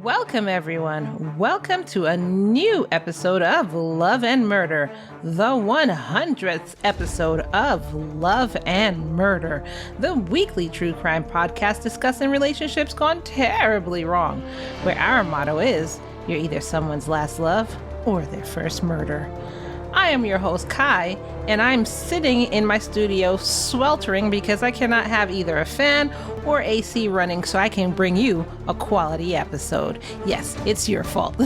Welcome, everyone. Welcome to a new episode of Love and Murder, the 100th episode of Love and Murder, the weekly true crime podcast discussing relationships gone terribly wrong, where our motto is, you're either someone's last love or their first murder. I am your host, Kai, and I'm sitting in my studio sweltering because I cannot have either a fan or AC running so I can bring you a quality episode. Yes, it's your fault.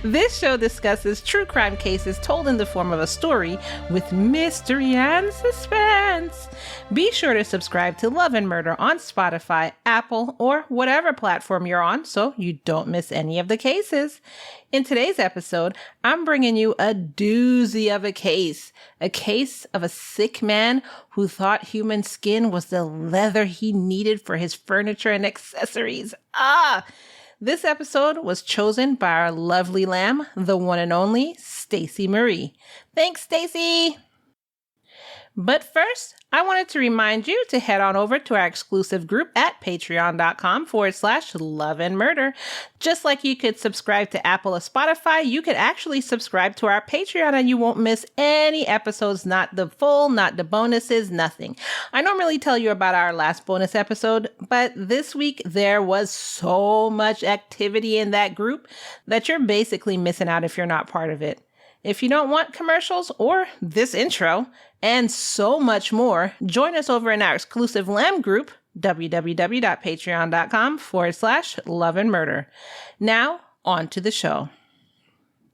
This show discusses true crime cases told in the form of a story with mystery and suspense. Be sure to subscribe to Love and Murder on Spotify, Apple, or whatever platform you're on so you don't miss any of the cases. In today's episode, I'm bringing you a doozy of a case of a sick man who thought human skin was the leather he needed for his furniture and accessories. This episode was chosen by our lovely lamb, the one and only Stacy Marie. Thanks, Stacy! But first, I wanted to remind you to head on over to our exclusive group at patreon.com/love and murder. Just like you could subscribe to Apple or Spotify, you could actually subscribe to our Patreon and you won't miss any episodes, not the full, not the bonuses, nothing. I normally tell you about our last bonus episode, but this week there was so much activity in that group that you're basically missing out if you're not part of it. If you don't want commercials or this intro and so much more, join us over in our exclusive Lamb group, www.patreon.com/love and murder. Now, on to the show.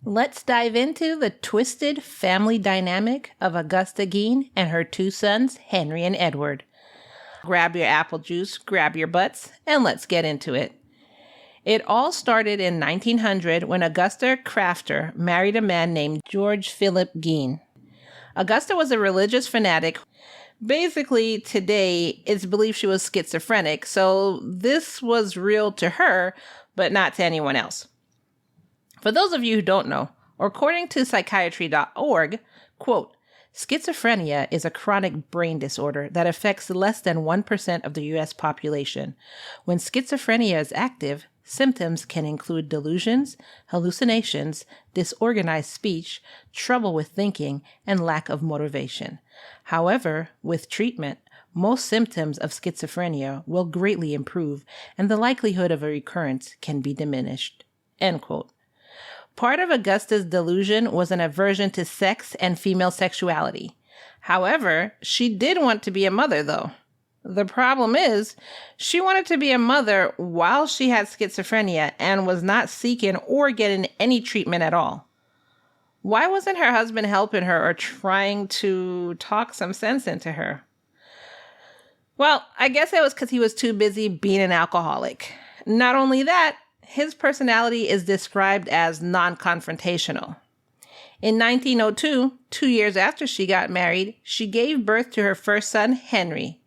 Let's dive into the twisted family dynamic of Augusta Gein and her two sons, Henry and Edward. Grab your apple juice, grab your butts, and let's get into it. It all started in 1900 when Augusta Crafter married a man named George Philip Gein. Augusta was a religious fanatic. Basically, today, it's believed she was schizophrenic, so this was real to her, but not to anyone else. For those of you who don't know, according to psychiatry.org, quote, schizophrenia is a chronic brain disorder that affects less than 1% of the U.S. population. When schizophrenia is active, symptoms can include delusions, hallucinations, disorganized speech, trouble with thinking, and lack of motivation. However, with treatment, most symptoms of schizophrenia will greatly improve and the likelihood of a recurrence can be diminished. End quote. Part of Augusta's delusion was an aversion to sex and female sexuality. However, she did want to be a mother, though. The problem is, she wanted to be a mother while she had schizophrenia and was not seeking or getting any treatment at all. Why wasn't her husband helping her or trying to talk some sense into her? Well, I guess it was because he was too busy being an alcoholic. Not only that, his personality is described as non-confrontational. In 1902, 2 years after she got married, she gave birth to her first son, Henry.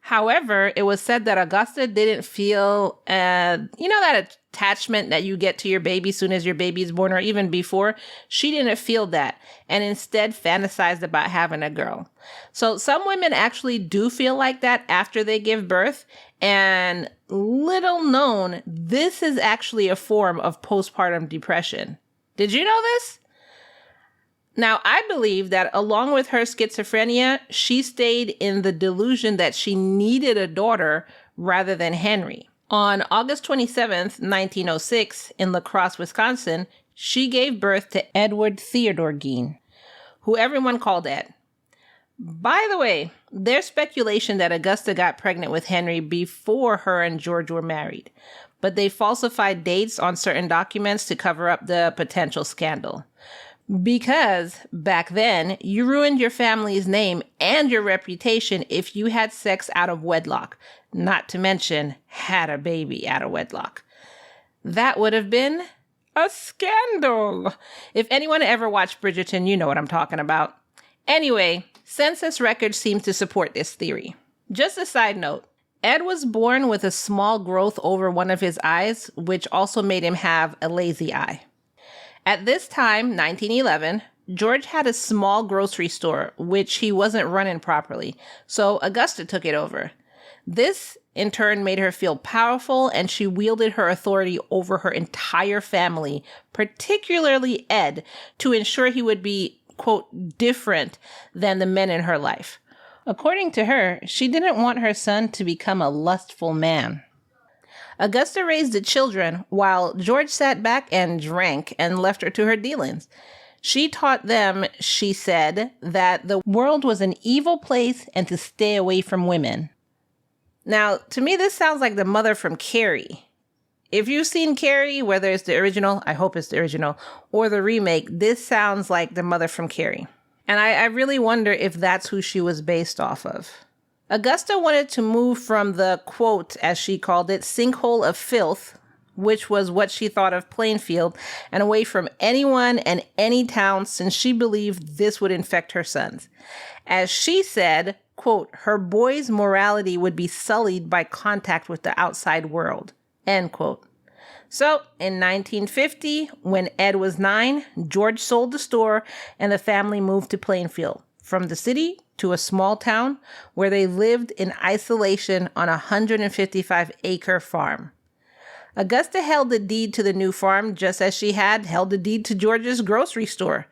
However, it was said that Augusta didn't feel, that attachment that you get to your baby as soon as your baby is born or even before. She didn't feel that and instead fantasized about having a girl. So some women actually do feel like that after they give birth. And little known, this is actually a form of postpartum depression. Did you know this? Now, I believe that along with her schizophrenia, she stayed in the delusion that she needed a daughter rather than Henry. On August 27th, 1906, in La Crosse, Wisconsin, she gave birth to Edward Theodore Gein, who everyone called Ed. By the way, there's speculation that Augusta got pregnant with Henry before her and George were married, but they falsified dates on certain documents to cover up the potential scandal. Because back then, you ruined your family's name and your reputation if you had sex out of wedlock, not to mention had a baby out of wedlock. That would have been a scandal. If anyone ever watched Bridgerton, you know what I'm talking about. Anyway, census records seem to support this theory. Just a side note, Ed was born with a small growth over one of his eyes, which also made him have a lazy eye. At this time, 1911, George had a small grocery store, which he wasn't running properly, so Augusta took it over. This in turn made her feel powerful, and she wielded her authority over her entire family, particularly Ed, to ensure he would be, quote, different than the men in her life. According to her, she didn't want her son to become a lustful man. Augusta raised the children while George sat back and drank and left her to her dealings. She taught them, she said, that the world was an evil place and to stay away from women. Now, to me, this sounds like the mother from Carrie. If you've seen Carrie, whether it's the original, I hope it's the original, or the remake, this sounds like the mother from Carrie. And I really wonder if that's who she was based off of. Augusta wanted to move from the, quote, as she called it, sinkhole of filth, which was what she thought of Plainfield, and away from anyone and any town, since she believed this would infect her sons. As she said, quote, her boys' morality would be sullied by contact with the outside world, end quote. So, in 1950, when Ed was 9, George sold the store and the family moved to Plainfield, from the city to a small town where they lived in isolation on a 155-acre farm. Augusta held the deed to the new farm just as she had held the deed to George's grocery store.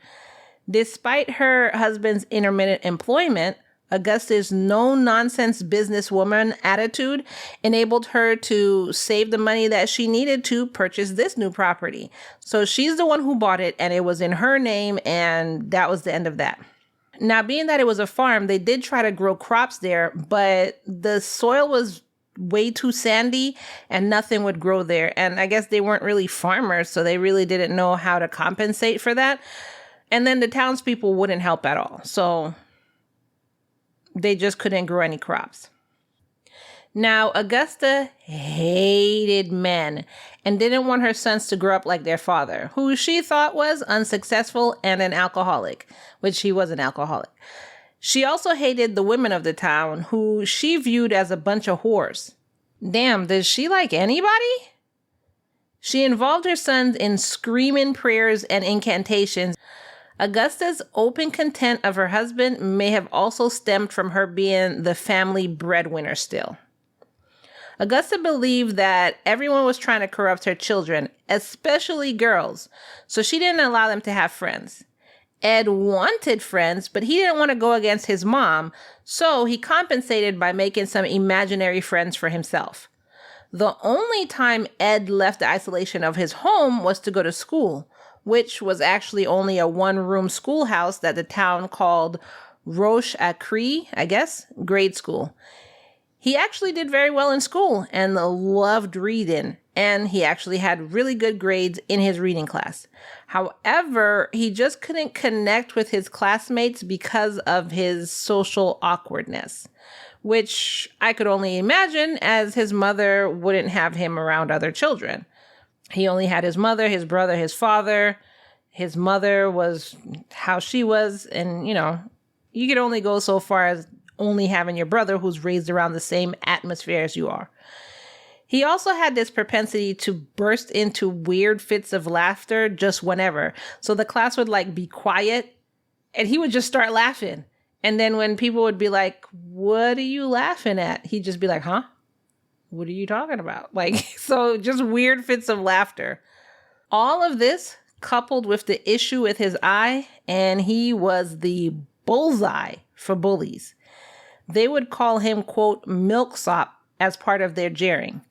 Despite her husband's intermittent employment, Augusta's no-nonsense businesswoman attitude enabled her to save the money that she needed to purchase this new property. So she's the one who bought it, and it was in her name, and that was the end of that. Now, being that it was a farm, they did try to grow crops there, but the soil was way too sandy and nothing would grow there. And I guess they weren't really farmers, so they really didn't know how to compensate for that. And then the townspeople wouldn't help at all. So they just couldn't grow any crops. Now, Augusta hated men and didn't want her sons to grow up like their father, who she thought was unsuccessful and an alcoholic, which he was an alcoholic. She also hated the women of the town, who she viewed as a bunch of whores. Damn, does she like anybody? She involved her sons in screaming prayers and incantations. Augusta's open contempt of her husband may have also stemmed from her being the family breadwinner still. Augusta believed that everyone was trying to corrupt her children, especially girls, so she didn't allow them to have friends. Ed wanted friends, but he didn't want to go against his mom, so he compensated by making some imaginary friends for himself. The only time Ed left the isolation of his home was to go to school, which was actually only a one-room schoolhouse that the town called Roche Acree, I guess, grade school. He actually did very well in school and loved reading, and he actually had really good grades in his reading class. However, he just couldn't connect with his classmates because of his social awkwardness, which I could only imagine as his mother wouldn't have him around other children. He only had his mother, his brother, his father. His mother was how she was. And, you could only go so far as only having your brother who's raised around the same atmosphere as you are. He also had this propensity to burst into weird fits of laughter just whenever. So the class would be quiet and he would just start laughing. And then when people would be like, "What are you laughing at?" He'd just be like, "Huh? What are you talking about?" So just weird fits of laughter. All of this coupled with the issue with his eye, and he was the bullseye for bullies. They would call him, quote, milksop as part of their jeering,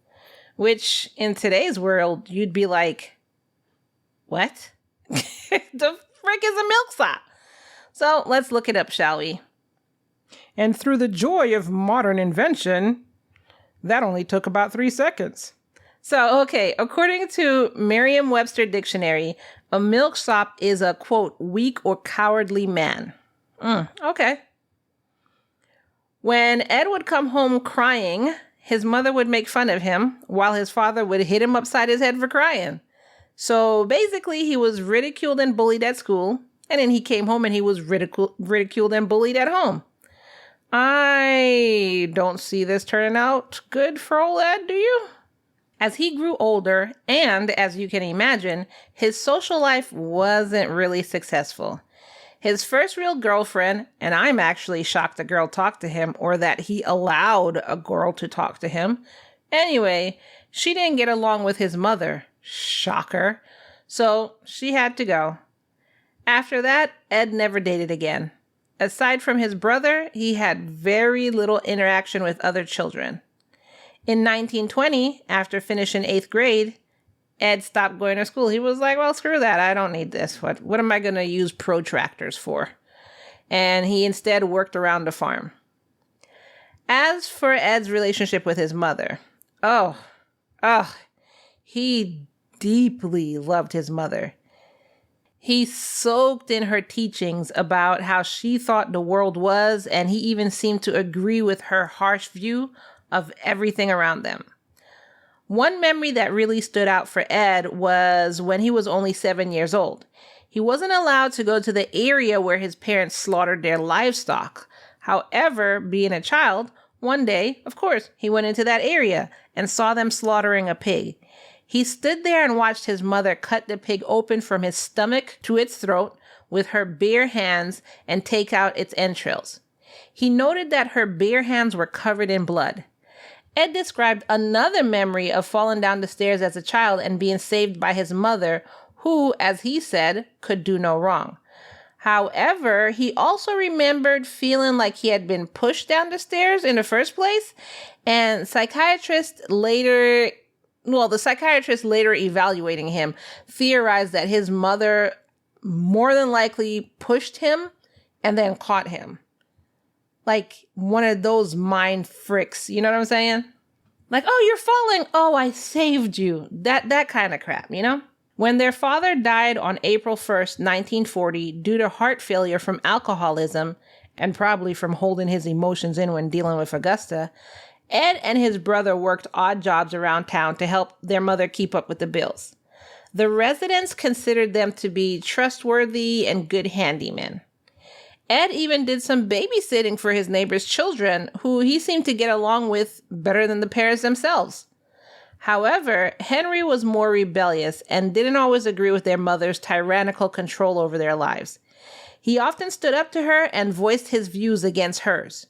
which in today's world, you'd be like, what? The frick is a milksop? So let's look it up, shall we? And through the joy of modern invention, that only took about 3 seconds. So, okay, according to Merriam-Webster Dictionary, a milksop is a, quote, weak or cowardly man. Okay. When Ed would come home crying, his mother would make fun of him while his father would hit him upside his head for crying. So basically, he was ridiculed and bullied at school, and then he came home and he was ridiculed and bullied at home. I don't see this turning out good for old Ed, do you? As he grew older, and as you can imagine, his social life wasn't really successful. His first real girlfriend, and I'm actually shocked a girl talked to him or that he allowed a girl to talk to him. Anyway, she didn't get along with his mother. Shocker. So she had to go. After that, Ed never dated again. Aside from his brother, he had very little interaction with other children. In 1920, after finishing 8th grade, Ed stopped going to school. He was like, well, screw that. I don't need this. What am I going to use protractors for? And he instead worked around the farm. As for Ed's relationship with his mother, he deeply loved his mother. He soaked in her teachings about how she thought the world was, and he even seemed to agree with her harsh view of everything around them. One memory that really stood out for Ed was when he was only 7 years old. He wasn't allowed to go to the area where his parents slaughtered their livestock. However, being a child, one day, of course, he went into that area and saw them slaughtering a pig. He stood there and watched his mother cut the pig open from his stomach to its throat with her bare hands and take out its entrails. He noted that her bare hands were covered in blood. Ed described another memory of falling down the stairs as a child and being saved by his mother, who, as he said, could do no wrong. However, he also remembered feeling like he had been pushed down the stairs in the first place, and the psychiatrist later evaluating him theorized that his mother more than likely pushed him and then caught him. Like one of those mind fricks, you know what I'm saying? Like, oh, you're falling. Oh, I saved you. That kind of crap, you know? When their father died on April 1st, 1940, due to heart failure from alcoholism, and probably from holding his emotions in when dealing with Augusta, Ed and his brother worked odd jobs around town to help their mother keep up with the bills. The residents considered them to be trustworthy and good handymen. Ed even did some babysitting for his neighbor's children, who he seemed to get along with better than the parents themselves. However, Henry was more rebellious and didn't always agree with their mother's tyrannical control over their lives. He often stood up to her and voiced his views against hers.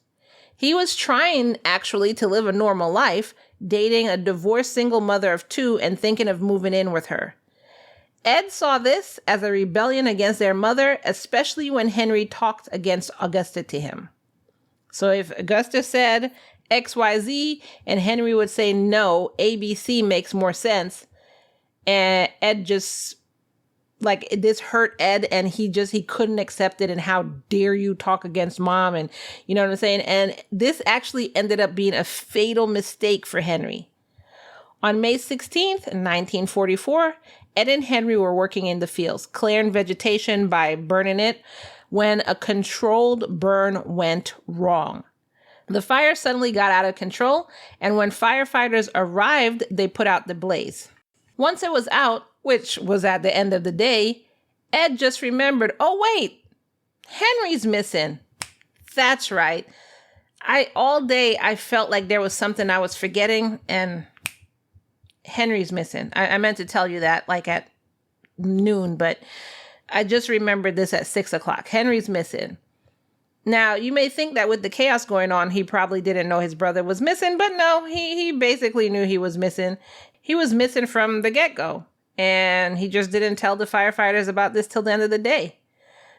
He was trying, actually, to live a normal life, dating a divorced single mother of 2 and thinking of moving in with her. Ed saw this as a rebellion against their mother, especially when Henry talked against Augusta to him. So if Augusta said XYZ and Henry would say no, ABC makes more sense, and Ed just, like, this hurt Ed and he couldn't accept it, and how dare you talk against mom, and you know what I'm saying? And this actually ended up being a fatal mistake for Henry. On May 16th, 1944, Ed and Henry were working in the fields, clearing vegetation by burning it, when a controlled burn went wrong. The fire suddenly got out of control, and when firefighters arrived, they put out the blaze. Once it was out, which was at the end of the day, Ed just remembered, oh wait, Henry's missing. That's right. All day I felt like there was something I was forgetting, and Henry's missing. I meant to tell you that like at noon, but I just remembered this at 6 o'clock. Henry's missing. Now, you may think that with the chaos going on, he probably didn't know his brother was missing, but no, he basically knew he was missing. He was missing from the get-go, and he just didn't tell the firefighters about this till the end of the day.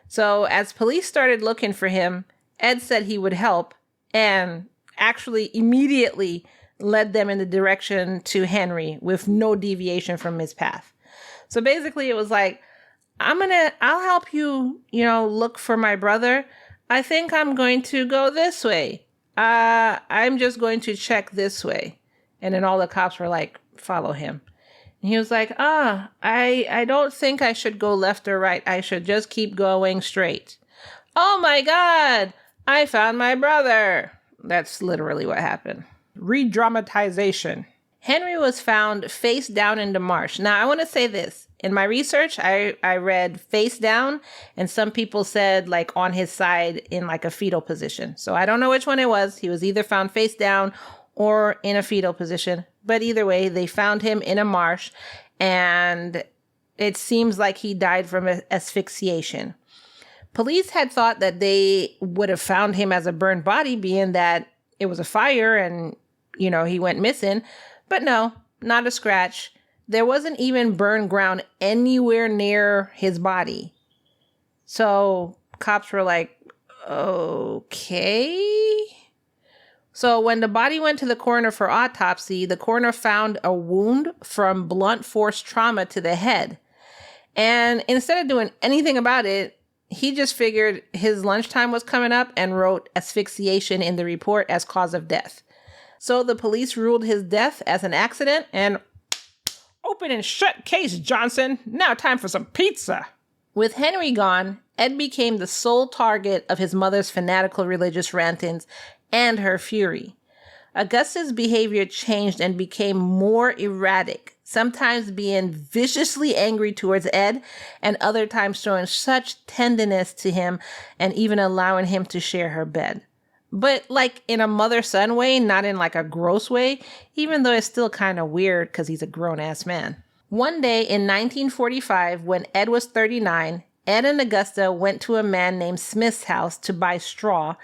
So as police started looking for him, Ed said he would help, and actually immediately led them in the direction to Henry with no deviation from his path. So basically it was like, I'll help you, look for my brother. I think I'm going to go this way. I'm just going to check this way. And then all the cops were like, follow him. And he was like, I don't think I should go left or right. I should just keep going straight. Oh my God, I found my brother. That's literally what happened. Redramatization. Henry was found face down in the marsh. Now, I want to say this. In my research, I read face down, and some people said like on his side in like a fetal position. So I don't know which one it was. He was either found face down or in a fetal position. But either way, they found him in a marsh, and it seems like he died from asphyxiation. Police had thought that they would have found him as a burned body, being that it was a fire and, he went missing. But no, not a scratch. There wasn't even burned ground anywhere near his body. So cops were like, okay. So when the body went to the coroner for autopsy, the coroner found a wound from blunt force trauma to the head. And instead of doing anything about it, he just figured his lunchtime was coming up and wrote asphyxiation in the report as cause of death. So the police ruled his death as an accident and open and shut case, Johnson. Now time for some pizza. With Henry gone, Ed became the sole target of his mother's fanatical religious rantings and her fury. Augusta's behavior changed and became more erratic, sometimes being viciously angry towards Ed and other times showing such tenderness to him and even allowing him to share her bed. But like in a mother-son way, not in like a gross way, even though it's still kind of weird because he's a grown-ass man. One day in 1945, when Ed was 39, Ed and Augusta went to a man named Smith's house to buy straw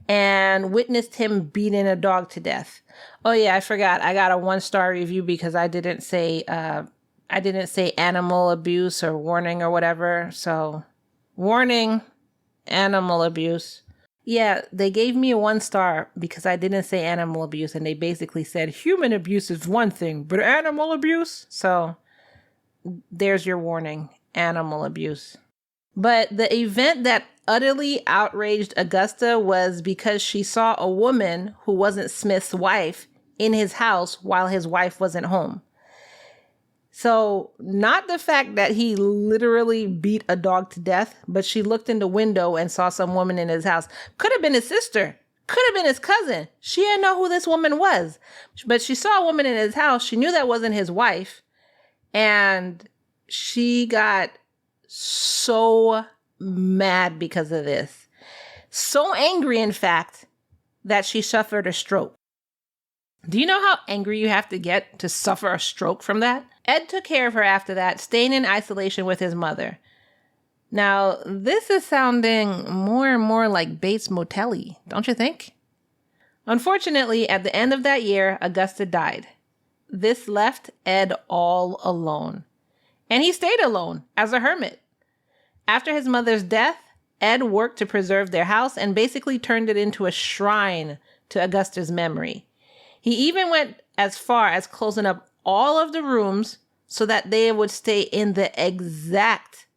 and witnessed him beating a dog to death. Oh yeah, I forgot. I got a 1-star review because I didn't say animal abuse or warning or whatever. So, warning, animal abuse. Yeah, they gave me a 1-star because I didn't say animal abuse, and they basically said human abuse is one thing, but animal abuse? So, there's your warning, animal abuse. But the event that utterly outraged Augusta was because she saw a woman who wasn't Smith's wife in his house while his wife wasn't home. So not the fact that he literally beat a dog to death, but she looked in the window and saw some woman in his house. Could have been his sister. Could have been his cousin. She didn't know who this woman was. But she saw a woman in his house. She knew that wasn't his wife. And she got so mad because of this. So angry, in fact, that she suffered a stroke. Do you know how angry you have to get to suffer a stroke from that? Ed took care of her after that, staying in isolation with his mother. Now, this is sounding more and more like Bates Motel-y, don't you think? Unfortunately, at the end of that year, Augusta died. This left Ed all alone. And he stayed alone as a hermit. After his mother's death, Ed worked to preserve their house and basically turned it into a shrine to Augusta's memory. He even went as far as closing up all of the rooms so that they would stay in the exact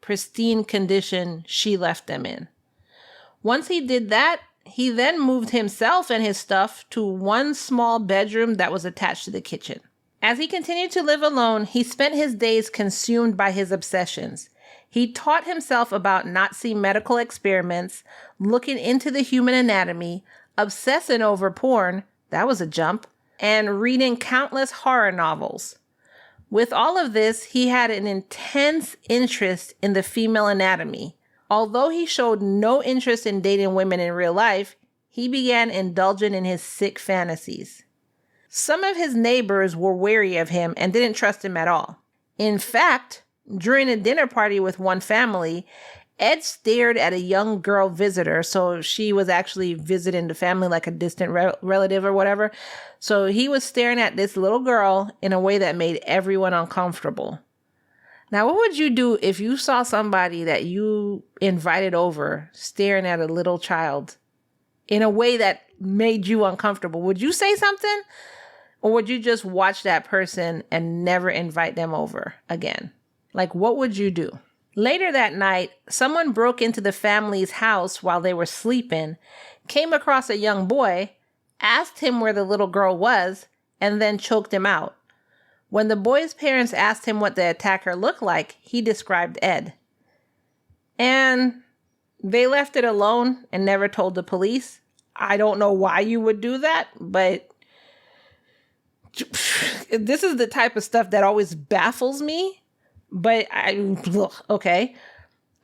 pristine condition she left them in. Once he did that, he then moved himself and his stuff to one small bedroom that was attached to the kitchen. As he continued to live alone, he spent his days consumed by his obsessions. He taught himself about Nazi medical experiments, looking into the human anatomy, obsessing over porn, that was a jump, and reading countless horror novels. With all of this, he had an intense interest in the female anatomy. Although he showed no interest in dating women in real life, he began indulging in his sick fantasies. Some of his neighbors were wary of him and didn't trust him at all. In fact, during a dinner party with one family, Ed stared at a young girl visitor. So she was actually visiting the family like a distant relative or whatever. So he was staring at this little girl in a way that made everyone uncomfortable. Now, what would you do if you saw somebody that you invited over staring at a little child in a way that made you uncomfortable? Would you say something? Or would you just watch that person and never invite them over again? Like, what would you do? Later that night, someone broke into the family's house while they were sleeping, came across a young boy, asked him where the little girl was, and then choked him out. When the boy's parents asked him what the attacker looked like, he described Ed. And they left it alone and never told the police. I don't know why you would do that, but this is the type of stuff that always baffles me. But okay.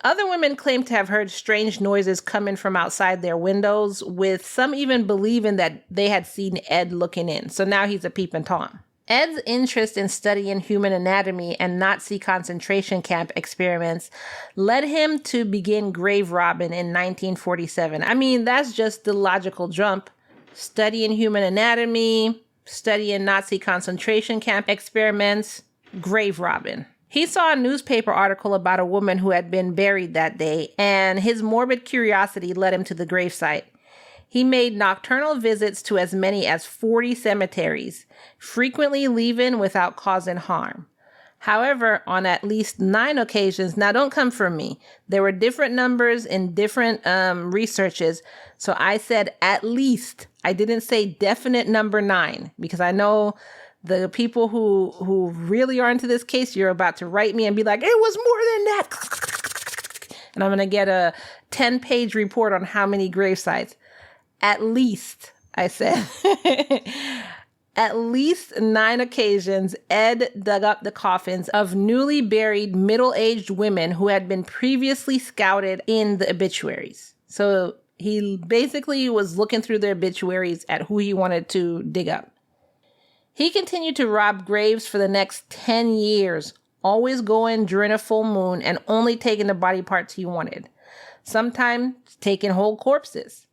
Other women claim to have heard strange noises coming from outside their windows, with some even believing that they had seen Ed looking in. So now he's a peeping Tom. Ed's interest in studying human anatomy and Nazi concentration camp experiments led him to begin grave robbing in 1947. I mean, that's just the logical jump. Studying human anatomy, studying Nazi concentration camp experiments, grave robbing. He saw a newspaper article about a woman who had been buried that day, and his morbid curiosity led him to the gravesite. He made nocturnal visits to as many as 40 cemeteries, frequently leaving without causing harm. However, on at least 9 occasions, now don't come from me, there were different numbers in different researches, so I said at least. I didn't say definite number 9, because I know the people who really are into this case, you're about to write me and be like, it was more than that. And I'm going to get a 10-page report on how many grave sites. At least, I said. At least 9 occasions, Ed dug up the coffins of newly buried middle-aged women who had been previously scouted in the obituaries. So he basically was looking through the obituaries at who he wanted to dig up. He continued to rob graves for the next 10 years, always going during a full moon and only taking the body parts he wanted, sometimes taking whole corpses.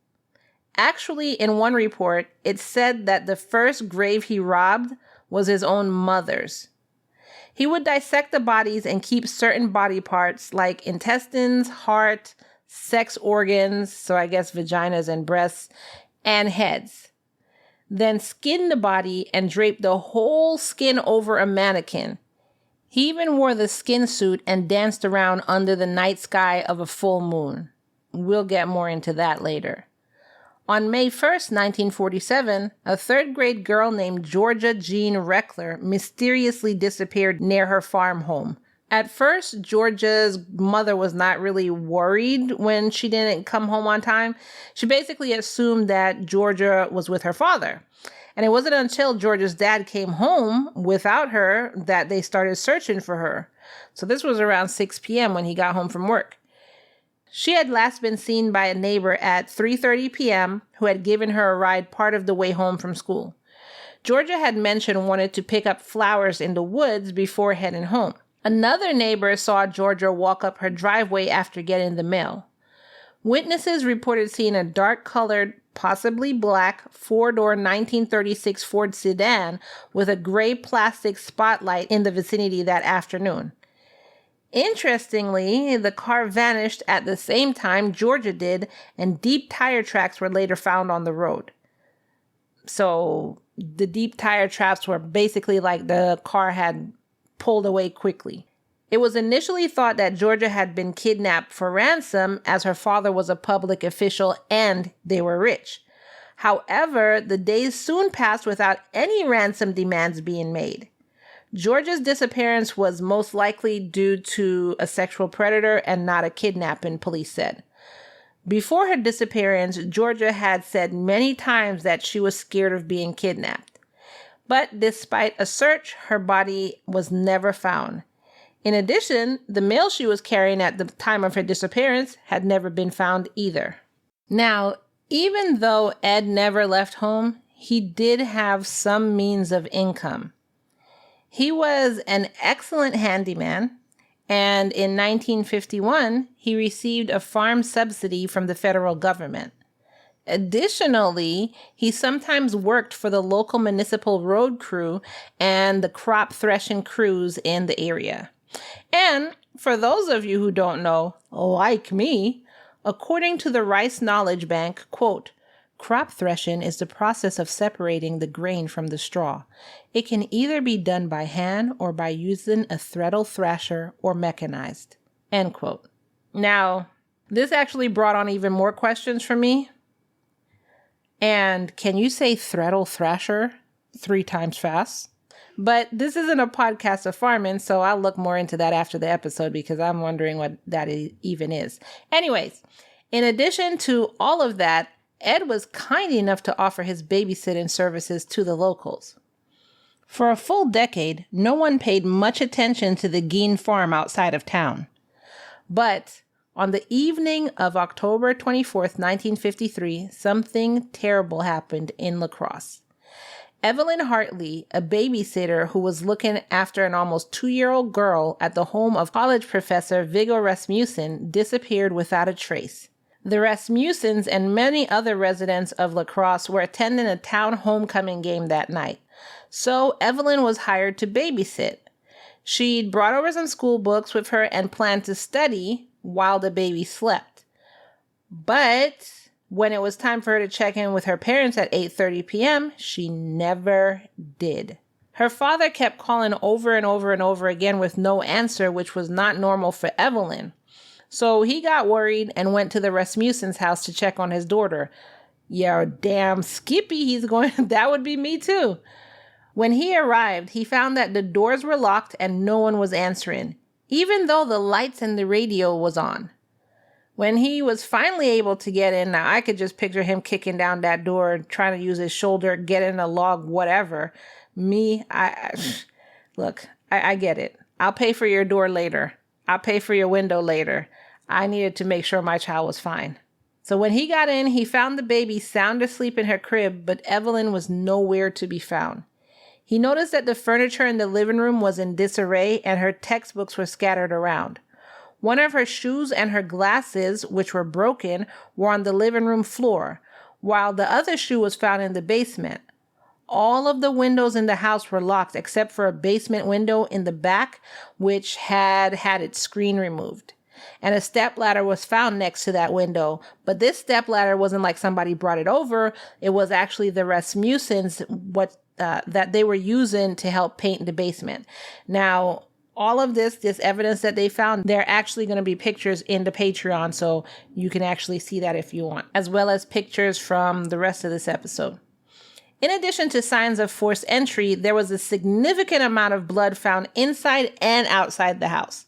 Actually, in one report, it said that the first grave he robbed was his own mother's. He would dissect the bodies and keep certain body parts like intestines, heart, sex organs, so I guess vaginas and breasts, and heads. Then skin the body and drape the whole skin over a mannequin. He even wore the skin suit and danced around under the night sky of a full moon. We'll get more into that later. On May 1st, 1947, a 3rd-grade girl named Georgia Jean Reckler mysteriously disappeared near her farm home. At first, Georgia's mother was not really worried when she didn't come home on time. She basically assumed that Georgia was with her father. And it wasn't until Georgia's dad came home without her that they started searching for her. So this was around 6 p.m. when he got home from work. She had last been seen by a neighbor at 3:30 p.m. who had given her a ride part of the way home from school. Georgia had mentioned wanted to pick up flowers in the woods before heading home. Another neighbor saw Georgia walk up her driveway after getting the mail. Witnesses reported seeing a dark-colored, possibly black, 4-door 1936 Ford sedan with a gray plastic spotlight in the vicinity that afternoon. Interestingly, the car vanished at the same time Georgia did, and deep tire tracks were later found on the road. So the deep tire tracks were basically like the car had pulled away quickly. It was initially thought that Georgia had been kidnapped for ransom as her father was a public official and they were rich. However, the days soon passed without any ransom demands being made. Georgia's disappearance was most likely due to a sexual predator and not a kidnapping, police said. Before her disappearance, Georgia had said many times that she was scared of being kidnapped. But despite a search, her body was never found. In addition, the mail she was carrying at the time of her disappearance had never been found either. Now, even though Ed never left home, he did have some means of income. He was an excellent handyman, and in 1951, he received a farm subsidy from the federal government. Additionally, he sometimes worked for the local municipal road crew and the crop threshing crews in the area. And for those of you who don't know, like me, according to the Rice Knowledge Bank, quote, crop threshing is the process of separating the grain from the straw. It can either be done by hand or by using a threadle thrasher or mechanized, end quote. Now, this actually brought on even more questions for me. And can you say threadle thrasher 3 times fast? But this isn't a podcast of farming, so I'll look more into that after the episode because I'm wondering what that even is. Anyways, in addition to all of that, Ed was kind enough to offer his babysitting services to the locals. For a full decade, no one paid much attention to the Gein farm outside of town. But on the evening of October 24th, 1953, something terrible happened in La Crosse. Evelyn Hartley, a babysitter who was looking after an almost 2-year-old girl at the home of college professor Viggo Rasmussen, disappeared without a trace. The Rasmussens and many other residents of La Crosse were attending a town homecoming game that night, so Evelyn was hired to babysit. She'd brought over some school books with her and planned to study while the baby slept. But when it was time for her to check in with her parents at 8:30 p.m., she never did. Her father kept calling over and over and over again with no answer, which was not normal for Evelyn. So he got worried and went to the Rasmussen's house to check on his daughter. Yeah, damn Skippy, he's going, that would be me too. When he arrived, he found that the doors were locked and no one was answering, even though the lights and the radio was on. When he was finally able to get in, now I could just picture him kicking down that door, trying to use his shoulder, get in a log, whatever. Me, look, I get it. I'll pay for your door later. I'll pay for your window later. I needed to make sure my child was fine. So when he got in, he found the baby sound asleep in her crib, but Evelyn was nowhere to be found. He noticed that the furniture in the living room was in disarray and her textbooks were scattered around. One of her shoes and her glasses, which were broken, were on the living room floor, while the other shoe was found in the basement. All of the windows in the house were locked except for a basement window in the back, which had its screen removed. And a stepladder was found next to that window. But this stepladder wasn't like somebody brought it over. It was actually the Rasmussens, that they were using to help paint the basement. Now, all of this evidence that they found, there are actually going to be pictures in the Patreon, so you can actually see that if you want, as well as pictures from the rest of this episode. In addition to signs of forced entry, there was a significant amount of blood found inside and outside the house.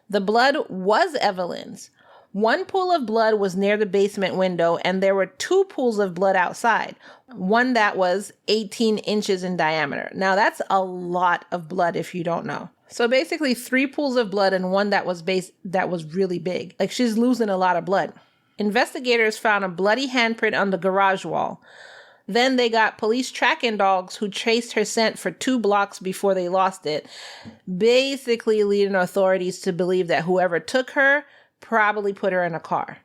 The blood was Evelyn's. One pool of blood was near the basement window, and there were 2 pools of blood outside. One that was 18 inches in diameter. Now, that's a lot of blood if you don't know. So basically 3 pools of blood and one that was really big. Like, she's losing a lot of blood. Investigators found a bloody handprint on the garage wall. Then they got police tracking dogs who traced her scent for 2 blocks before they lost it, basically leading authorities to believe that whoever took her probably put her in a car.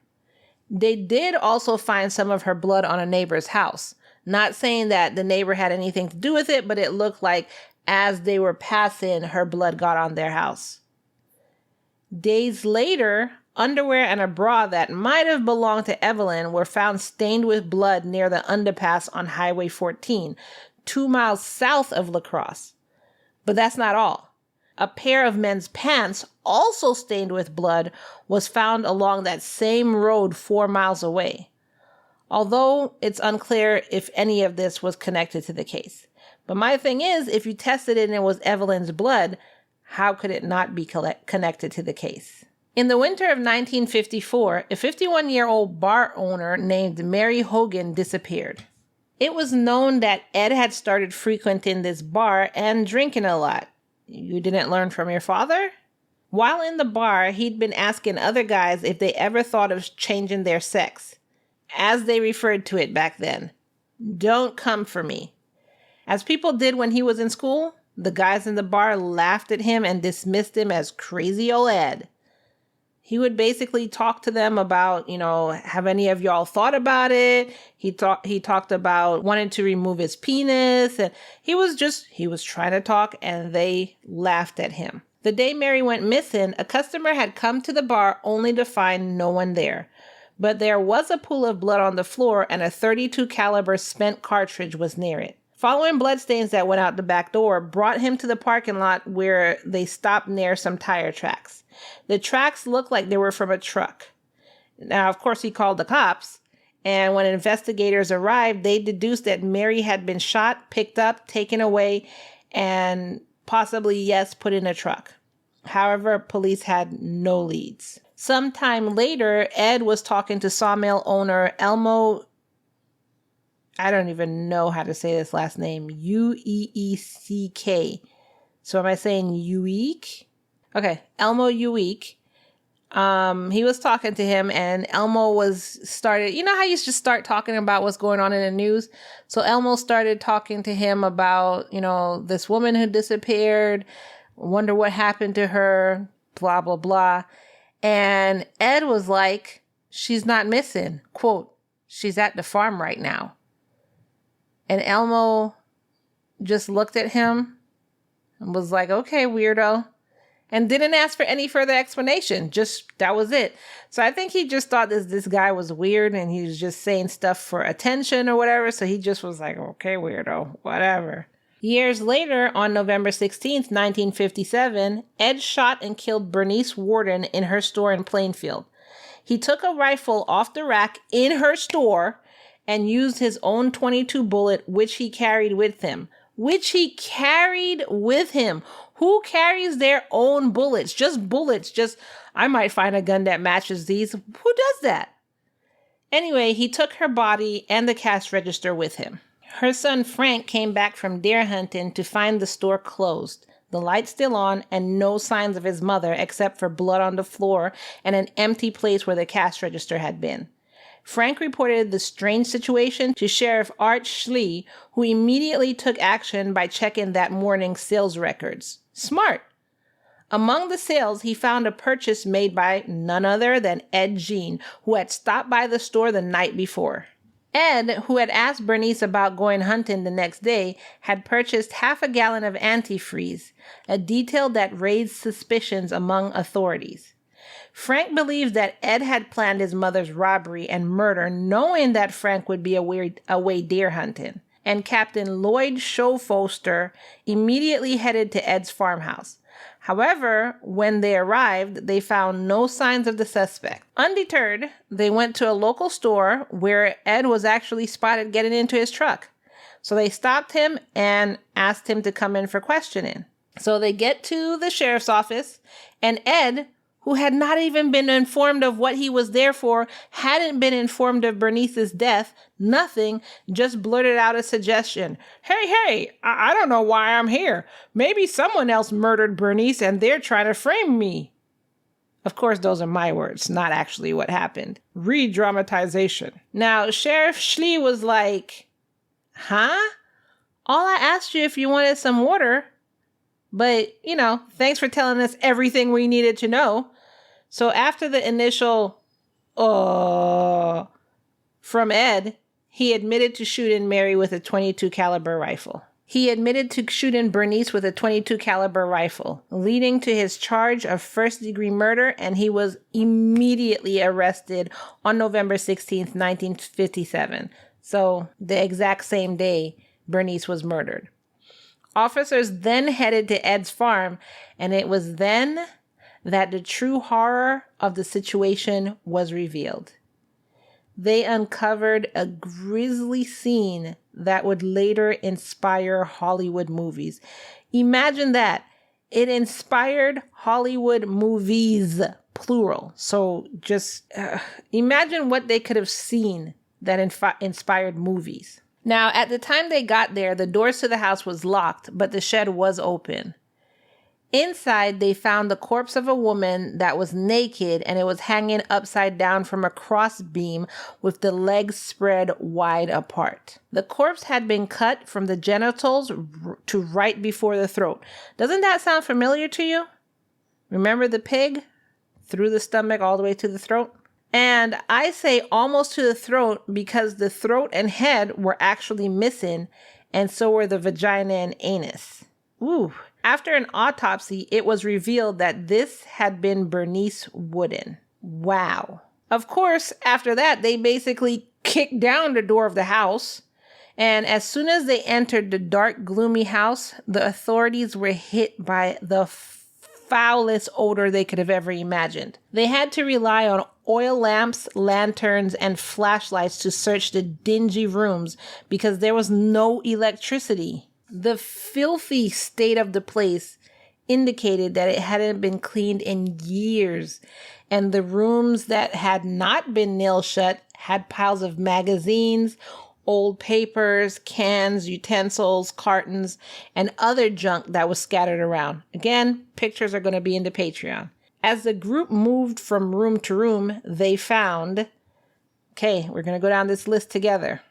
They did also find some of her blood on a neighbor's house. Not saying that the neighbor had anything to do with it, but it looked like as they were passing, her blood got on their house. Days later, underwear and a bra that might have belonged to Evelyn were found stained with blood near the underpass on Highway 14, 2 miles south of La Crosse. But that's not all. A pair of men's pants, also stained with blood, was found along that same road 4 miles away. Although it's unclear if any of this was connected to the case. But my thing is, if you tested it and it was Evelyn's blood, how could it not be connected to the case? In the winter of 1954, a 51-year-old bar owner named Mary Hogan disappeared. It was known that Ed had started frequenting this bar and drinking a lot. You didn't learn from your father? While in the bar, he'd been asking other guys if they ever thought of changing their sex, as they referred to it back then. Don't come for me. As people did when he was in school, the guys in the bar laughed at him and dismissed him as crazy old Ed. He would basically talk to them about, have any of y'all thought about it? He talked about wanting to remove his penis. And he was trying to talk, and they laughed at him. The day Mary went missing, a customer had come to the bar only to find no one there. But there was a pool of blood on the floor, and a .32 caliber spent cartridge was near it. Following bloodstains that went out the back door brought him to the parking lot where they stopped near some tire tracks. The tracks looked like they were from a truck. Now, of course, he called the cops, and when investigators arrived, they deduced that Mary had been shot, picked up, taken away, and possibly, put in a truck. However, police had no leads. Sometime later, Ed was talking to sawmill owner Elmo, I don't even know how to say this last name, Ueeck. So am I saying Ueek? Okay, Elmo Ueek, He was talking to him, and Elmo started, you know how you just start talking about what's going on in the news? So Elmo started talking to him about, this woman who disappeared, wonder what happened to her, blah, blah, blah. And Ed was like, she's not missing. Quote, she's at the farm right now. And Elmo just looked at him and was like, okay, weirdo. And didn't ask for any further explanation. Just, that was it. So I think he just thought this guy was weird and he was just saying stuff for attention or whatever. So he just was like, okay, weirdo, whatever. Years later, on November 16th, 1957, Ed shot and killed Bernice Warden in her store in Plainfield. He took a rifle off the rack in her store and used his own .22 bullet, which he carried with him. Who carries their own bullets? Just bullets. I might find a gun that matches these. Who does that? Anyway, he took her body and the cash register with him. Her son Frank came back from deer hunting to find the store closed, the lights still on, and no signs of his mother except for blood on the floor and an empty place where the cash register had been. Frank reported the strange situation to Sheriff Art Schlee, who immediately took action by checking that morning's sales records. Smart. Among the sales, he found a purchase made by none other than Ed Gein, who had stopped by the store the night before. Ed, who had asked Bernice about going hunting the next day, had purchased half a gallon of antifreeze, a detail that raised suspicions among authorities. Frank believes that Ed had planned his mother's robbery and murder knowing that Frank would be away deer hunting, and Captain Lloyd Schofoster immediately headed to Ed's farmhouse. However, when they arrived, they found no signs of the suspect. Undeterred, they went to a local store where Ed was actually spotted getting into his truck. So they stopped him and asked him to come in for questioning. So they get to the sheriff's office, and Ed, who had not even been informed of what he was there for, hadn't been informed of Bernice's death, nothing, just blurted out a suggestion. Hey, I don't know why I'm here. Maybe someone else murdered Bernice and they're trying to frame me. Of course, those are my words, not actually what happened. Re-dramatization. Now, Sheriff Schlee was like, huh? All I asked you if you wanted some water. But, thanks for telling us everything we needed to know. So after the initial, from Ed, he admitted to shooting Mary with a .22 caliber rifle. He admitted to shooting Bernice with a .22 caliber rifle, leading to his charge of first-degree murder, and he was immediately arrested on November 16th, 1957. So the exact same day Bernice was murdered. Officers then headed to Ed's farm, and it was then that the true horror of the situation was revealed. They uncovered a grisly scene that would later inspire Hollywood movies. Imagine that. It inspired Hollywood movies, plural. So just imagine what they could have seen that inspired movies. Now, at the time they got there, the doors to the house was locked, but the shed was open. Inside, they found the corpse of a woman that was naked, and it was hanging upside down from a cross beam with the legs spread wide apart. The corpse had been cut from the genitals to right before the throat. Doesn't that sound familiar to you? Remember the pig? Through the stomach all the way to the throat? And I say almost to the throat because the throat and head were actually missing, and so were the vagina and anus. Ooh. After an autopsy, it was revealed that this had been Bernice Warden. Wow. Of course, after that, they basically kicked down the door of the house. And as soon as they entered the dark, gloomy house, the authorities were hit by the foulest odor they could have ever imagined. They had to rely on oil lamps, lanterns, and flashlights to search the dingy rooms because there was no electricity. The filthy state of the place indicated that it hadn't been cleaned in years, and the rooms that had not been nailed shut had piles of magazines, old papers, cans, utensils, cartons, and other junk that was scattered around. Again, pictures are going to be in the Patreon. As the group moved from room to room, they found, okay, we're going to go down this list together.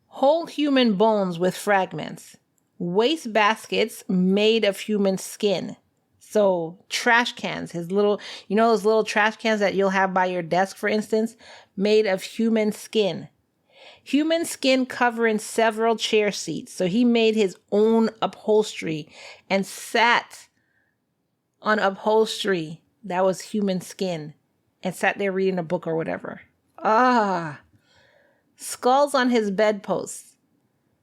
Whole human bones with fragments. Waste baskets made of human skin. So trash cans, his little, those little trash cans that you'll have by your desk, for instance, made of human skin. Human skin covering several chair seats. So he made his own upholstery and sat on upholstery that was human skin and sat there reading a book or whatever. Skulls on his bedposts.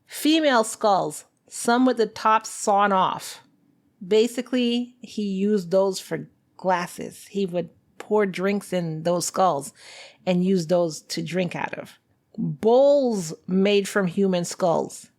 Female skulls, some with the tops sawn off. Basically, he used those for glasses. He would pour drinks in those skulls and use those to drink out of. Bowls made from human skulls.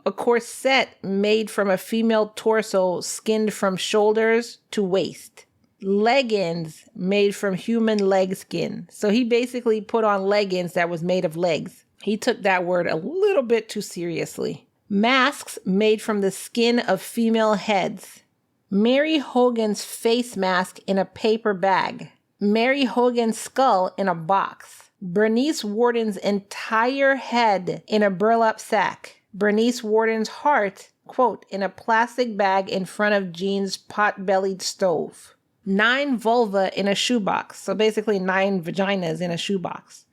A corset made from a female torso skinned from shoulders to waist. Leggings made from human leg skin. So he basically put on leggings that was made of legs. He took that word a little bit too seriously. Masks made from the skin of female heads. Mary Hogan's face mask in a paper bag. Mary Hogan's skull in a box. Bernice Warden's entire head in a burlap sack. Bernice Warden's heart, quote, in a plastic bag in front of Gene's pot-bellied stove. 9 vulva in a shoebox. So basically 9 vaginas in a shoebox.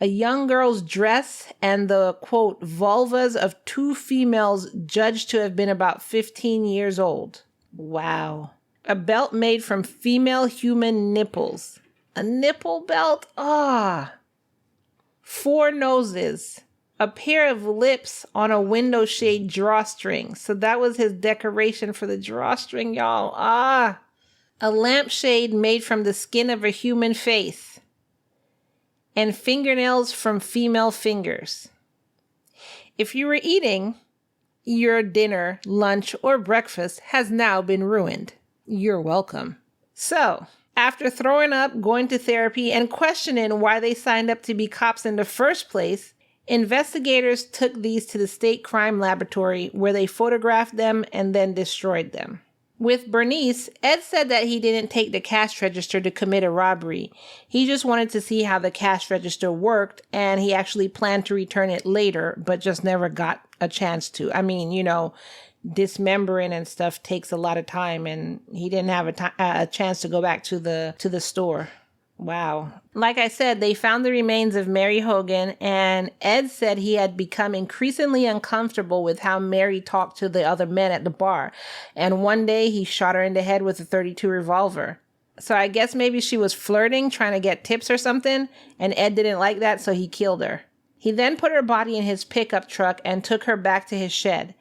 A young girl's dress and the, quote, vulvas of 2 females judged to have been about 15 years old. Wow. A belt made from female human nipples. A nipple belt? 4 noses. A pair of lips on a window shade drawstring. So that was his decoration for the drawstring, y'all. A lampshade made from the skin of a human face. And fingernails from female fingers. If you were eating, your dinner, lunch, or breakfast has now been ruined. You're welcome. So, after throwing up, going to therapy, and questioning why they signed up to be cops in the first place, investigators took these to the state crime laboratory where they photographed them and then destroyed them. With Bernice, Ed said that he didn't take the cash register to commit a robbery. He just wanted to see how the cash register worked, and he actually planned to return it later, but just never got a chance to. I mean, dismembering and stuff takes a lot of time, and he didn't have a chance to go back to the store. Wow. Like I said, they found the remains of Mary Hogan, and Ed said he had become increasingly uncomfortable with how Mary talked to the other men at the bar. And one day he shot her in the head with a .32 revolver. So I guess maybe she was flirting, trying to get tips or something, and Ed didn't like that, so he killed her. He then put her body in his pickup truck and took her back to his shed.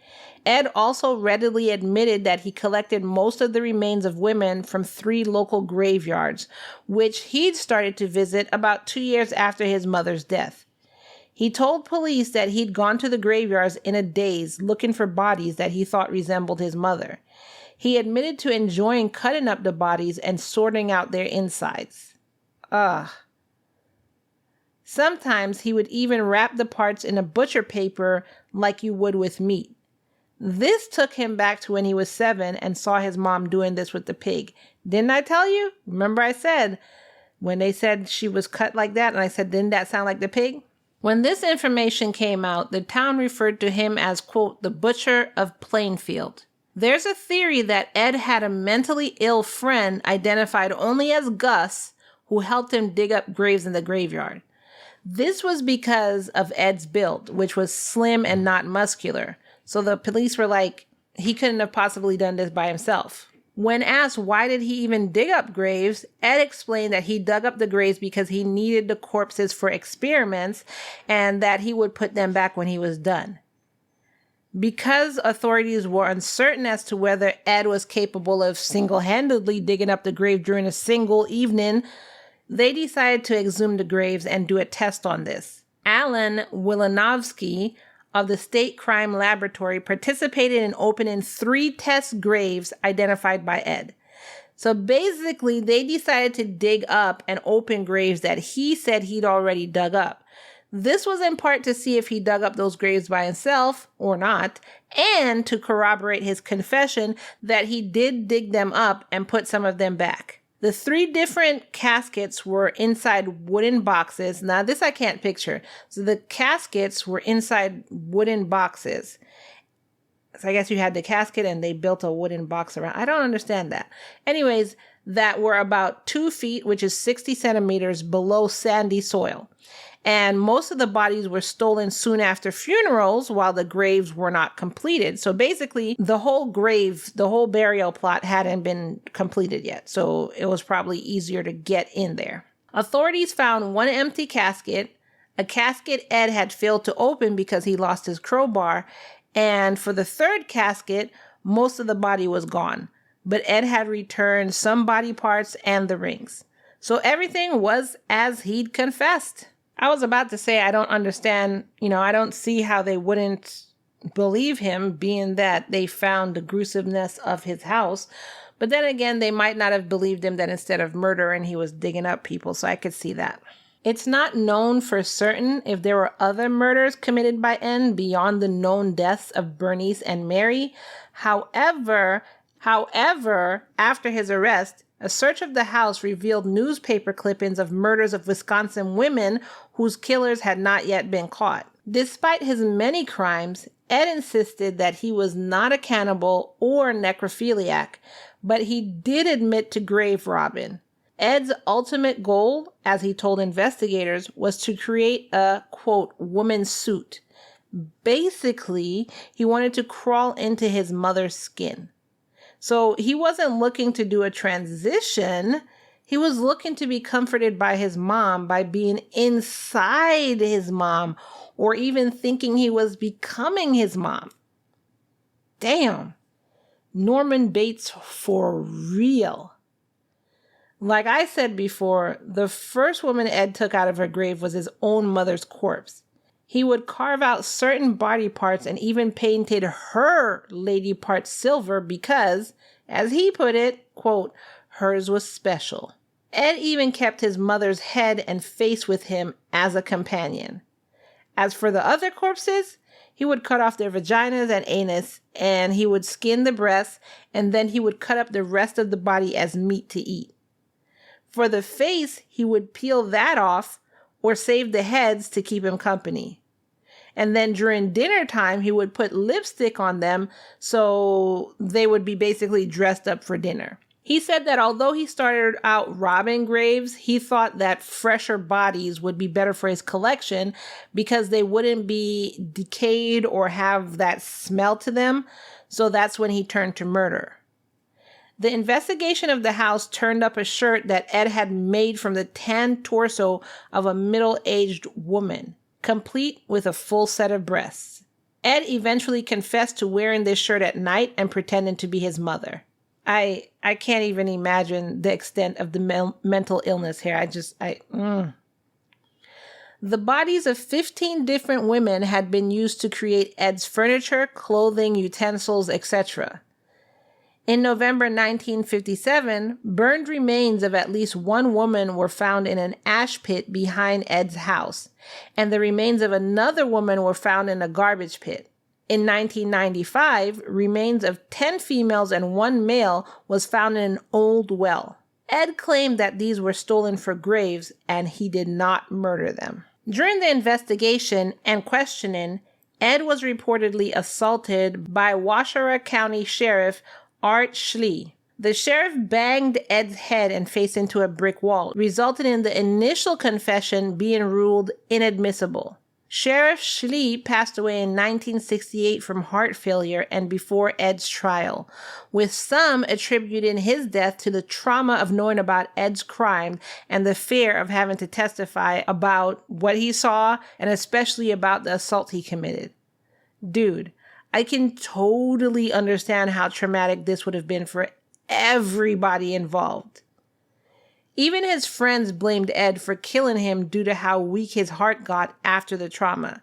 Ed also readily admitted that he collected most of the remains of women from 3 local graveyards, which he'd started to visit about 2 years after his mother's death. He told police that he'd gone to the graveyards in a daze looking for bodies that he thought resembled his mother. He admitted to enjoying cutting up the bodies and sorting out their insides. Sometimes he would even wrap the parts in a butcher paper like you would with meat. This took him back to when he was 7 and saw his mom doing this with the pig. Didn't I tell you? Remember I said, when they said she was cut like that, and I said, didn't that sound like the pig? When this information came out, the town referred to him as, quote, the butcher of Plainfield. There's a theory that Ed had a mentally ill friend identified only as Gus who helped him dig up graves in the graveyard. This was because of Ed's build, which was slim and not muscular. So the police were like, he couldn't have possibly done this by himself. When asked why did he even dig up graves, Ed explained that he dug up the graves because he needed the corpses for experiments and that he would put them back when he was done. Because authorities were uncertain as to whether Ed was capable of single-handedly digging up the grave during a single evening, they decided to exhume the graves and do a test on this. Alan Wilanovsky of the State Crime Laboratory participated in opening 3 test graves identified by Ed. So basically, they decided to dig up and open graves that he said he'd already dug up. This was in part to see if he dug up those graves by himself or not, and to corroborate his confession that he did dig them up and put some of them back. The 3 different caskets were inside wooden boxes. Now, this I can't picture. So the caskets were inside wooden boxes. So I guess you had the casket and they built a wooden box around. I don't understand that. Anyways, that were about 2 feet, which is 60 centimeters below sandy soil. And most of the bodies were stolen soon after funerals while the graves were not completed. So basically, the whole grave, the whole burial plot hadn't been completed yet. So it was probably easier to get in there. Authorities found 1 empty casket, a casket Ed had failed to open because he lost his crowbar. And for the 3rd casket, most of the body was gone. But Ed had returned some body parts and the rings. So everything was as he'd confessed. I was about to say, I don't understand, I don't see how they wouldn't believe him, being that they found the gruesomeness of his house. But then again, they might not have believed him that instead of murder and he was digging up people. So I could see that. It's not known for certain if there were other murders committed by Ed beyond the known deaths of Bernice and Mary. However, after his arrest, a search of the house revealed newspaper clippings of murders of Wisconsin women whose killers had not yet been caught. Despite his many crimes, Ed insisted that he was not a cannibal or necrophiliac, but he did admit to grave robbing. Ed's ultimate goal, as he told investigators, was to create a, quote, woman's suit. Basically, he wanted to crawl into his mother's skin. So he wasn't looking to do a transition. He was looking to be comforted by his mom by being inside his mom, or even thinking he was becoming his mom. Damn. Norman Bates for real. Like I said before, the first woman Ed took out of her grave was his own mother's corpse. He would carve out certain body parts and even painted her lady parts silver because, as he put it, quote, hers was special. Ed even kept his mother's head and face with him as a companion. As for the other corpses, he would cut off their vaginas and anus, and he would skin the breasts, and then he would cut up the rest of the body as meat to eat. For the face, he would peel that off or save the heads to keep him company. And then during dinner time, he would put lipstick on them so they would be basically dressed up for dinner. He said that although he started out robbing graves, he thought that fresher bodies would be better for his collection because they wouldn't be decayed or have that smell to them. So that's when he turned to murder. The investigation of the house turned up a shirt that Ed had made from the tan torso of a middle-aged woman, complete with a full set of breasts. Ed eventually confessed to wearing this shirt at night and pretending to be his mother. I can't even imagine the extent of the mental illness here. The bodies of 15 different women had been used to create Ed's furniture, clothing, utensils, etc. In November 1957, burned remains of at least one woman were found in an ash pit behind Ed's house, and the remains of another woman were found in a garbage pit. In 1995, remains of 10 females and 1 male was found in an old well. Ed claimed that these were stolen for graves, and he did not murder them. During the investigation and questioning, Ed was reportedly assaulted by Washoe County Sheriff Art Schlee. The sheriff banged Ed's head and face into a brick wall, resulting in the initial confession being ruled inadmissible. Sheriff Schlee passed away in 1968 from heart failure and before Ed's trial, with some attributing his death to the trauma of knowing about Ed's crime and the fear of having to testify about what he saw and especially about the assault he committed. Dude, I can totally understand how traumatic this would have been for everybody involved. Even his friends blamed Ed for killing him due to how weak his heart got after the trauma.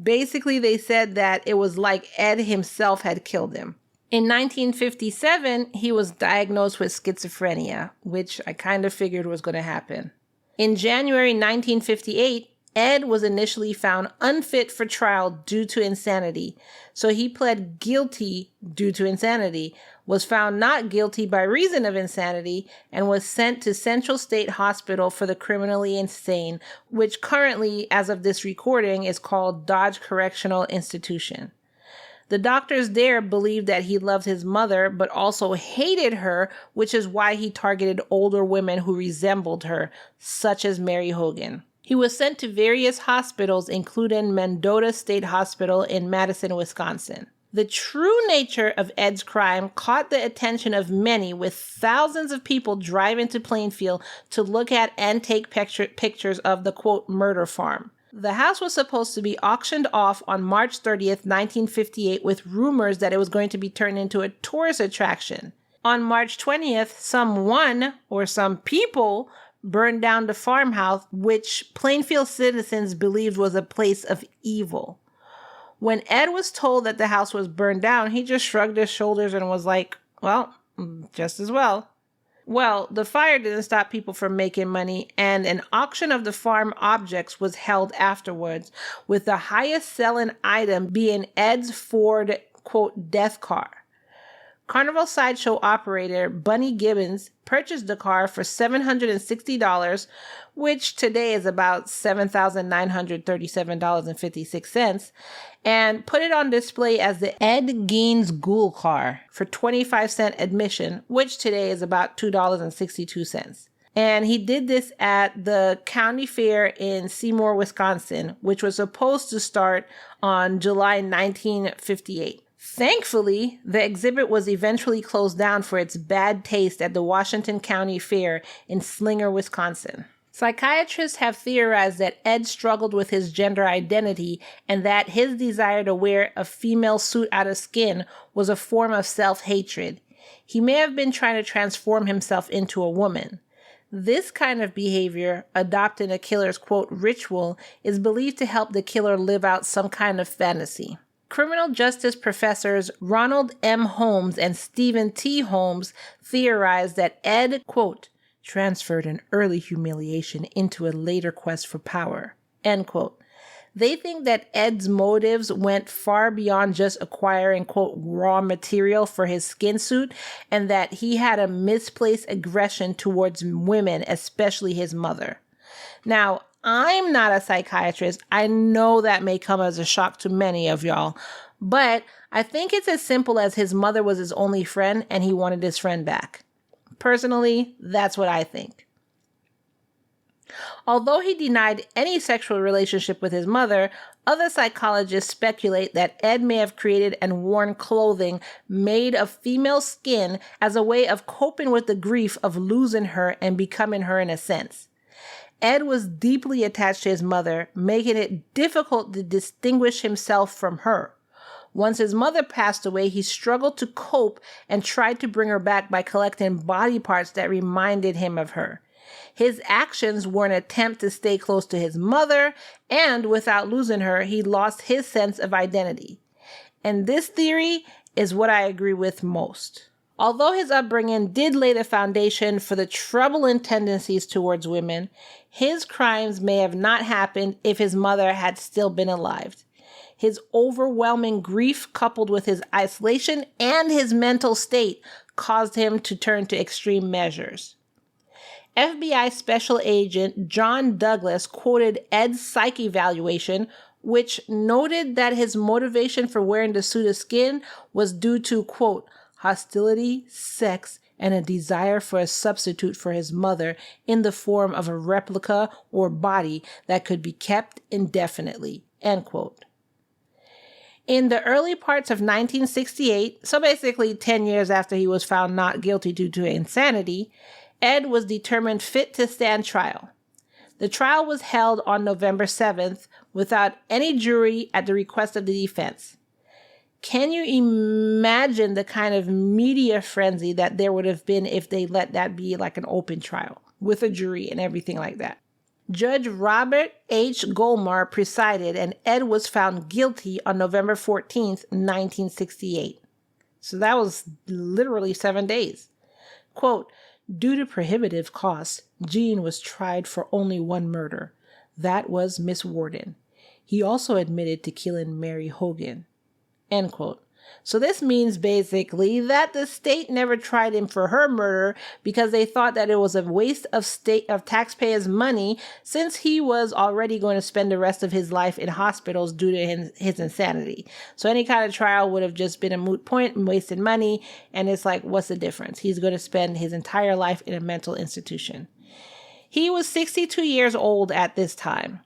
Basically, they said that it was like Ed himself had killed him. In 1957, he was diagnosed with schizophrenia, which I kind of figured was going to happen. In January 1958, Ed was initially found unfit for trial due to insanity, so he pled guilty due to insanity, was found not guilty by reason of insanity, and was sent to Central State Hospital for the Criminally Insane, which currently, as of this recording, is called Dodge Correctional Institution. The doctors there believed that he loved his mother, but also hated her, which is why he targeted older women who resembled her, such as Mary Hogan. He was sent to various hospitals, including Mendota State Hospital in Madison, Wisconsin. The true nature of Ed's crime caught the attention of many, with thousands of people driving to Plainfield to look at and take pictures of the, quote, murder farm. The house was supposed to be auctioned off on March 30th, 1958, with rumors that it was going to be turned into a tourist attraction. On March 20th, some people burned down the farmhouse, which Plainfield citizens believed was a place of evil. When Ed was told that the house was burned down, he just shrugged his shoulders and was like, well, just as well. Well, the fire didn't stop people from making money, and an auction of the farm objects was held afterwards, with the highest selling item being Ed's Ford, quote, death car. Carnival Sideshow operator Bunny Gibbons purchased the car for $760, which today is about $7,937.56, and put it on display as the Ed Gein's Ghoul car for 25-cent admission, which today is about $2.62. And he did this at the county fair in Seymour, Wisconsin, which was supposed to start on July 1958. Thankfully, the exhibit was eventually closed down for its bad taste at the Washington County Fair in Slinger, Wisconsin. Psychiatrists have theorized that Ed struggled with his gender identity and that his desire to wear a female suit out of skin was a form of self-hatred. He may have been trying to transform himself into a woman. This kind of behavior, adopting a killer's, quote, ritual, is believed to help the killer live out some kind of fantasy. Criminal justice professors Ronald M. Holmes and Stephen T. Holmes theorized that Ed, quote, transferred an early humiliation into a later quest for power, end quote. They think that Ed's motives went far beyond just acquiring, quote, raw material for his skin suit, and that he had a misplaced aggression towards women, especially his mother. Now, I'm not a psychiatrist. I know that may come as a shock to many of y'all, but I think it's as simple as his mother was his only friend and he wanted his friend back. Personally, that's what I think. Although he denied any sexual relationship with his mother, other psychologists speculate that Ed may have created and worn clothing made of female skin as a way of coping with the grief of losing her and becoming her in a sense. Ed was deeply attached to his mother, making it difficult to distinguish himself from her. Once his mother passed away, he struggled to cope and tried to bring her back by collecting body parts that reminded him of her. His actions were an attempt to stay close to his mother, and without losing her, he lost his sense of identity. And this theory is what I agree with most. Although his upbringing did lay the foundation for the troubling tendencies towards women, his crimes may have not happened if his mother had still been alive. His overwhelming grief, coupled with his isolation and his mental state, caused him to turn to extreme measures. FBI Special Agent John Douglas quoted Ed's psych evaluation, which noted that his motivation for wearing the suit of skin was due to, quote, hostility, sex, and a desire for a substitute for his mother in the form of a replica or body that could be kept indefinitely, end quote. In the early parts of 1968, so basically 10 years after he was found not guilty due to insanity, Ed was determined fit to stand trial. The trial was held on November 7th without any jury at the request of the defense. Can you imagine the kind of media frenzy that there would have been if they let that be like an open trial with a jury and everything like that? Judge Robert H. Goldmar presided, and Ed was found guilty on November 14th, 1968. So that was literally 7 days. Quote, due to prohibitive costs, Gein was tried for only one murder. That was Miss Warden. He also admitted to killing Mary Hogan. End quote. So this means basically that the state never tried him for her murder because they thought that it was a waste of taxpayers' money, since he was already going to spend the rest of his life in hospitals due to his insanity. So any kind of trial would have just been a moot point and wasted money. And it's like, what's the difference? He's going to spend his entire life in a mental institution. He was 62 years old at this time.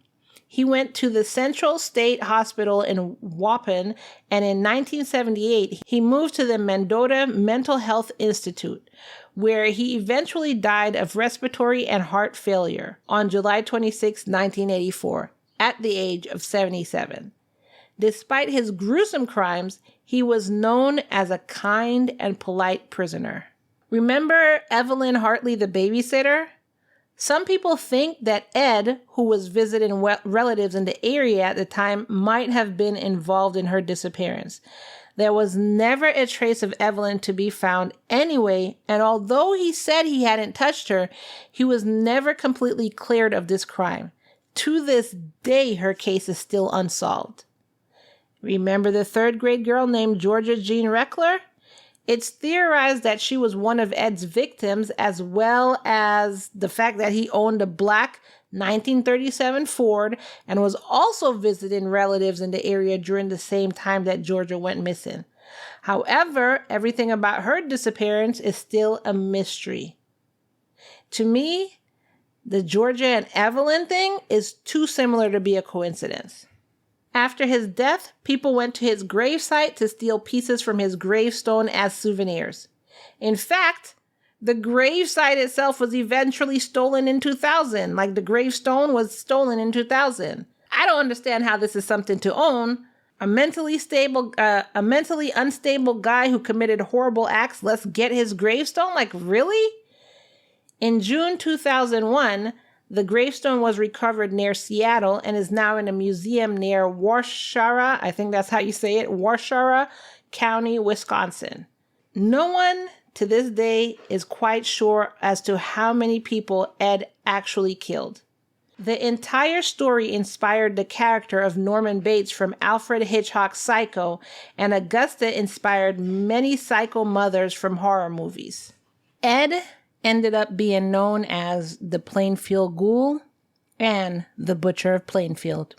He went to the Central State Hospital in Waupun, and in 1978, he moved to the Mendota Mental Health Institute, where he eventually died of respiratory and heart failure on July 26, 1984, at the age of 77. Despite his gruesome crimes, he was known as a kind and polite prisoner. Remember Evelyn Hartley, the babysitter? Some people think that Ed, who was visiting relatives in the area at the time, might have been involved in her disappearance. There was never a trace of Evelyn to be found anyway, and although he said he hadn't touched her, he was never completely cleared of this crime. To this day, her case is still unsolved. Remember the third-grade girl named Georgia Jean Reckler? It's theorized that she was one of Ed's victims, as well as the fact that he owned a black 1937 Ford and was also visiting relatives in the area during the same time that Georgia went missing. However, everything about her disappearance is still a mystery. To me, the Georgia and Evelyn thing is too similar to be a coincidence. After his death, people went to his gravesite to steal pieces from his gravestone as souvenirs. In fact, the gravesite itself was eventually stolen in 2000. Like, the gravestone was stolen in 2000. I don't understand how this is something to own. A mentally unstable guy who committed horrible acts, let's get his gravestone? Like, really? In June 2001, the gravestone was recovered near Seattle and is now in a museum near Waushara, I think that's how you say it, Waushara County, Wisconsin. No one to this day is quite sure as to how many people Ed actually killed. The entire story inspired the character of Norman Bates from Alfred Hitchcock's Psycho, and Augusta inspired many psycho mothers from horror movies. Ed ended up being known as the Plainfield Ghoul and the Butcher of Plainfield.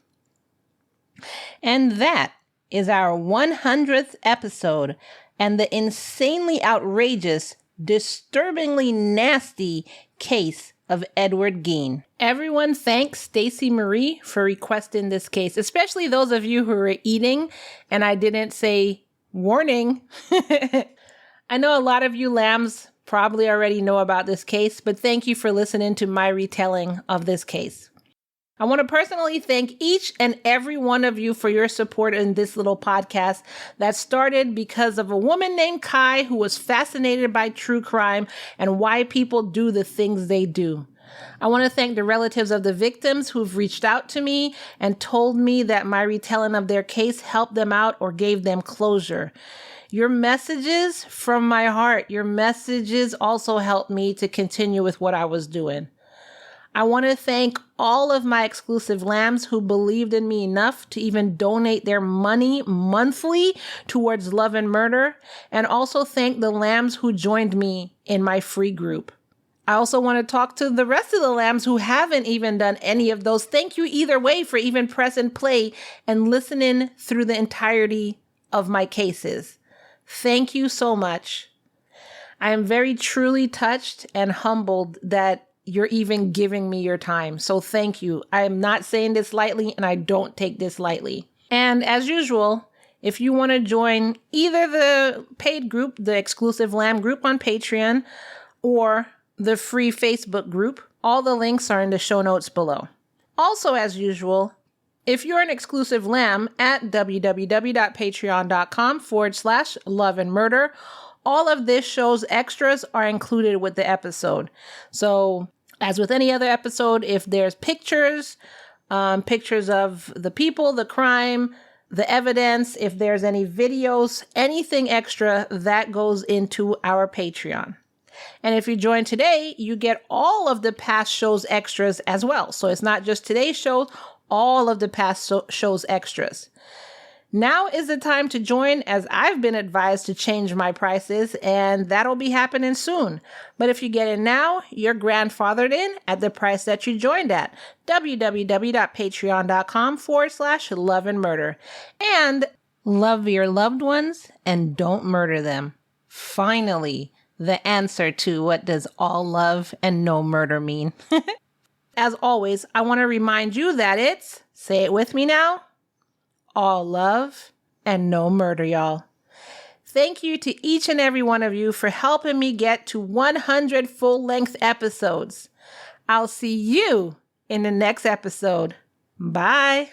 And that is our 100th episode and the insanely outrageous, disturbingly nasty case of Edward Gein. Everyone thanks Stacy Marie for requesting this case, especially those of you who are eating and I didn't say warning. I know a lot of you lambs probably already know about this case, but thank you for listening to my retelling of this case. I want to personally thank each and every one of you for your support in this little podcast that started because of a woman named Kai who was fascinated by true crime and why people do the things they do. I want to thank the relatives of the victims who've reached out to me and told me that my retelling of their case helped them out or gave them closure. Your messages from my heart, your messages also helped me to continue with what I was doing. I want to thank all of my exclusive lambs who believed in me enough to even donate their money monthly towards Love and Murder, and also thank the lambs who joined me in my free group. I also want to talk to the rest of the lambs who haven't even done any of those. Thank you either way for even pressing play and listening through the entirety of my cases. Thank you so much. I am very truly touched and humbled that you're even giving me your time. So thank you. I am not saying this lightly, and I don't take this lightly. And as usual, if you want to join either the paid group, the exclusive Lamb group on Patreon, or the free Facebook group, all the links are in the show notes below. Also, as usual, if you're an exclusive lamb at www.patreon.com/loveandmurder, all of this show's extras are included with the episode. So, as with any other episode, if there's pictures of the people, the crime, the evidence, if there's any videos, anything extra, that goes into our Patreon. And if you join today, you get all of the past shows extras as well. So it's not just today's shows, all of the past shows extras. Now is the time to join, as I've been advised to change my prices, and that'll be happening soon. But if you get in now, you're grandfathered in at the price that you joined at, www.patreon.com/loveandmurder. And love your loved ones and don't murder them. Finally, the answer to what does all love and no murder mean. As always, I want to remind you that it's, say it with me now, all love and no murder, y'all. Thank you to each and every one of you for helping me get to 100 full-length episodes. I'll see you in the next episode. Bye.